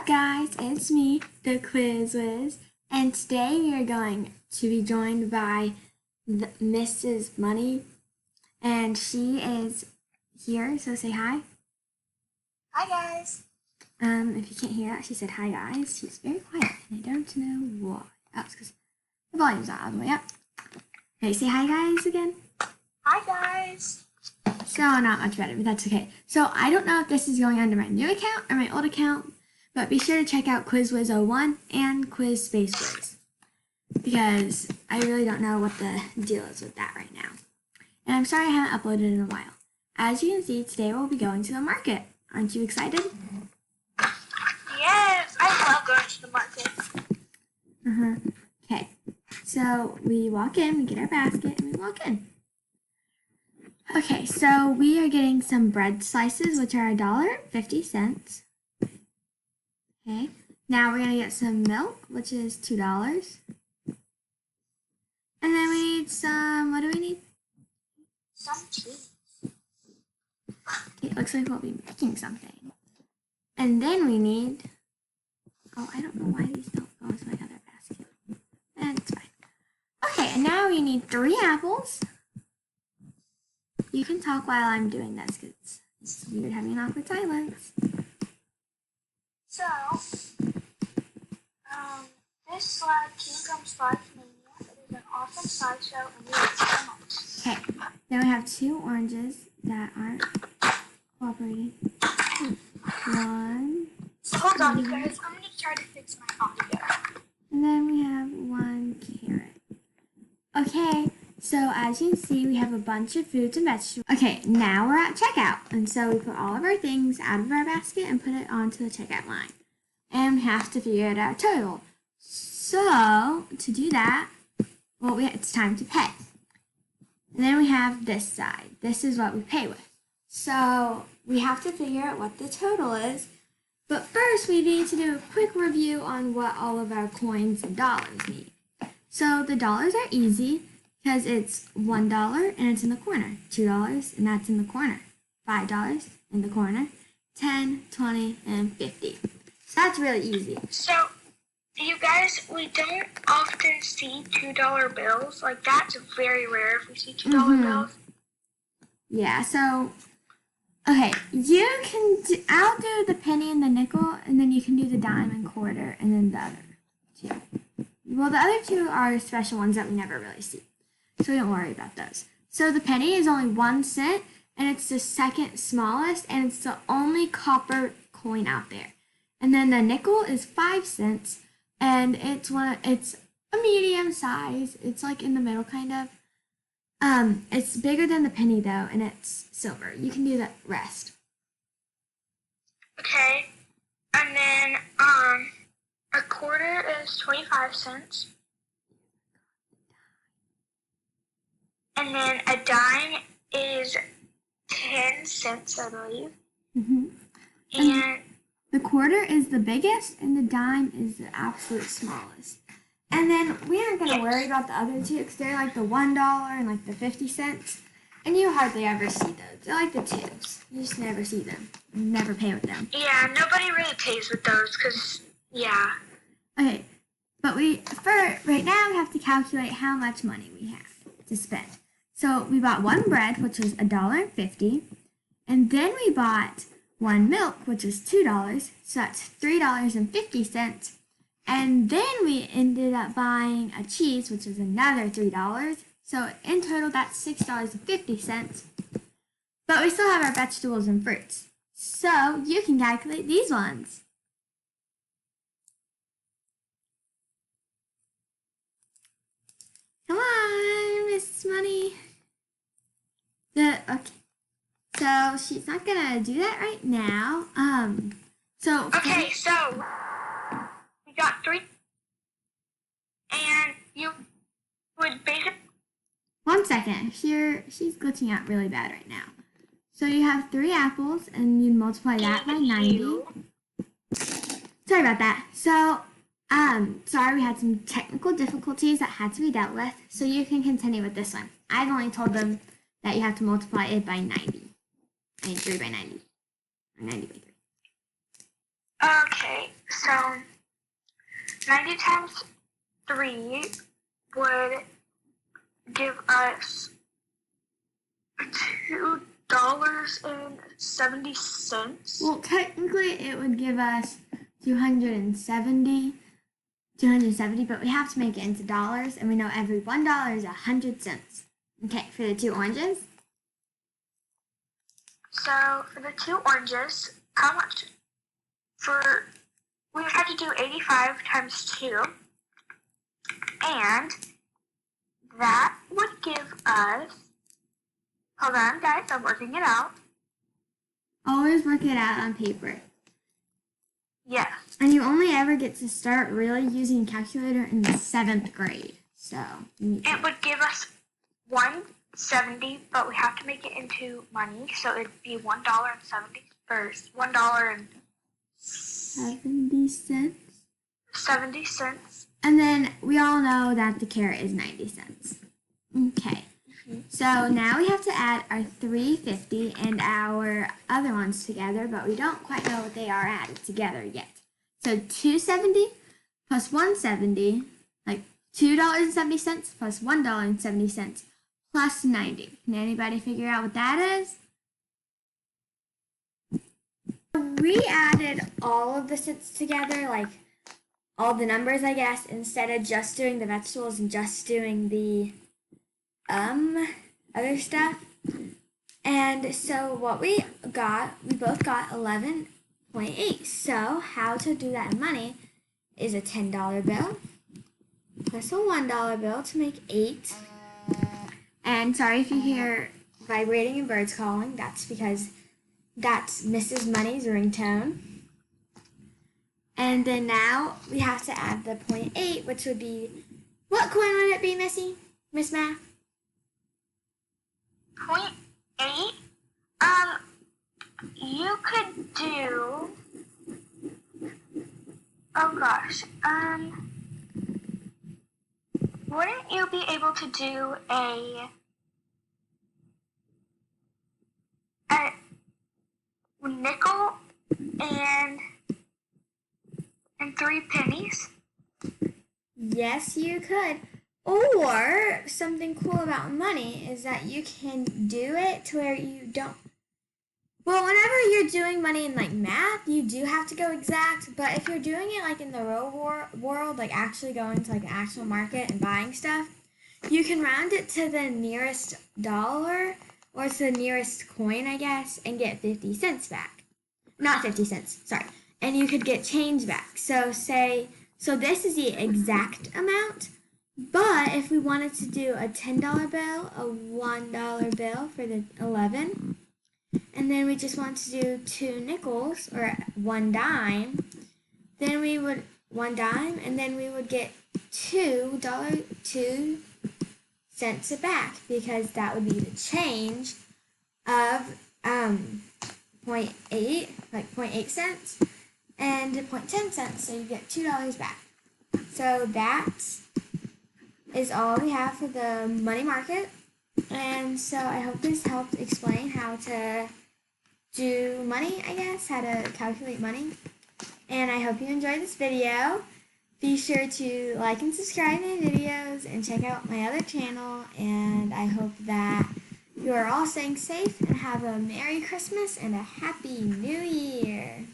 up, guys? It's me, the Quiz Wiz, and today we are going to be joined by Mrs. Money, and she is here. So say hi. Hi, guys. If you can't hear that, she said hi, guys. She's very quiet, and I don't know why. Oh, it's because the volume's not all the way up. Okay, say hi, guys, again. Hi, guys. So not much better, but that's okay. So I don't know if this is going under my new account or my old account, but be sure to check out QuizWiz01 and Quiz Space Wiz, because I really don't know what the deal is with that right now. And I'm sorry I haven't uploaded in a while. As you can see, today we'll be going to the market. Aren't you excited? Yes, I love going to the market. Okay, so we walk in, we get our basket, and we walk in. Okay, so we are getting some bread slices, which are $1.50. Okay, now we're gonna get some milk, which is $2. And then we need some, what do we need? Some cheese. Okay, it looks like we'll be making something. And then we need, oh, I don't know why these don't go into my other basket. And it's fine. Okay, and now we need 3 apples. You can talk while I'm doing this, because it's weird having an awkward silence. So, this Kingdom Slice Mania, it is an awesome slideshow and you will so much. Okay, then we have 2 oranges that aren't cooperating. 1, Hold on, you guys. I'm going to try to fix my audio. and then we have 1 carrot. Okay, so as you can see, we have a bunch of fruits and vegetables. Okay, now we're at checkout, and so we put all of our things out of our basket and put it onto the checkout line. And we have to figure out our total. So, to do that, well, it's time to pay. And then we have this side. This is what we pay with. So, we have to figure out what the total is. But first, we need to do a quick review on what all of our coins and dollars mean. So, the dollars are easy because it's $1 and it's in the corner. $2 and that's in the corner. $5 in the corner. 10, 20, and 50. So that's really easy. So, you guys, we don't often see $2 bills. Like, that's very rare if we see $2 bills. Yeah, so, okay, you can I'll do the penny and the nickel, and then you can do the dime and quarter, and then the other 2. Well, the other 2 are special ones that we never really see, so don't worry about those. So the penny is only 1 cent, and it's the second smallest, and it's the only copper coin out there. And then the nickel is 5 cents, and it's a medium size. It's like in the middle, kind of. It's bigger than the penny though, and it's silver. You can do the rest. Okay, and then a quarter is 25 cents. And then a dime is 10 cents, I believe. And the quarter is the biggest, and the dime is the absolute smallest. And then we aren't going to worry about the other 2 because they're like the $1 and like the 50 cents. And you hardly ever see those. They're like the 2s. You just never see them. You never pay with them. Yeah, nobody really pays with those because, yeah. Okay, but for right now, we have to calculate how much money we have to spend. So we bought 1 bread, which was $1.50. And then we bought 1 milk, which was $2. So that's $3.50. And then we ended up buying a cheese, which is another $3. So in total, that's $6.50. But we still have our vegetables and fruits. So you can calculate these ones. Come on, Miss Money. Okay. So she's not gonna do that right now. Okay, so we got 3, and you would basically. 1 second. She's glitching out really bad right now. So you have 3 apples, and you multiply that by 90. Sorry about that. So, sorry we had some technical difficulties that had to be dealt with. So you can continue with this one. I've only told them that you have to multiply it by 90. I mean 3 by 90. Or 90 by 3. Okay. Okay, so 90 times 3 would give us $2.70. Well, technically it would give us 270, but we have to make it into dollars, and we know every $1 is 100 cents. Okay, for the 2 oranges. So for the 2 oranges, how much? We would have to do 85 times 2, and that would give us, hold on guys, I'm working it out. Always work it out on paper. Yes. And you only ever get to start really using a calculator in the 7th grade. So it would give us 170, but we have to make it into money, so it'd be $1.70 first. $1.70. 70 cents. And then we all know that the carrot is 90 cents. Okay. So now we have to add our $3.50 and our other ones together, but we don't quite know what they are added together yet. So $2.70 plus $1.70, like $2.70 plus $1.70 plus 90. Can anybody figure out what that is? We added all of the cents together, like all the numbers, I guess, instead of just doing the vegetables and just doing the other stuff. And so what we both got 11.8. So how to do that in money is a $10 bill plus a $1 bill to make 8. And sorry if you hear vibrating and birds calling, that's because that's Mrs. Money's ringtone. And then now we have to add the 0.8, which would be, what coin would it be, Miss Math? 0.8? You could do, oh gosh, wouldn't you be able to do a nickel and 3 pennies? Yes, you could. Or something cool about money is that you can do it to where you don't. Well, whenever you're doing money in like math, you do have to go exact. But if you're doing it like in the real world, like actually going to like an actual market and buying stuff, you can round it to the nearest dollar or to the nearest coin, I guess, and get 50 cents back. Not 50 cents, sorry. And you could get change back. So this is the exact amount. But if we wanted to do a $10 bill, a $1 bill for the 11, and then we just want to do 2 nickels or 1 dime, then we would 1 dime, and then we would get $2 cents back, because that would be the change of 0.8, like 0.8 cents, and 0.10 cents, so you get $2 back. So that is all we have for the money market. And so I hope this helped explain how to do money, I guess, how to calculate money. And I hope you enjoyed this video. Be sure to like and subscribe to my videos and check out my other channel. And I hope that you are all staying safe and have a Merry Christmas and a Happy New Year.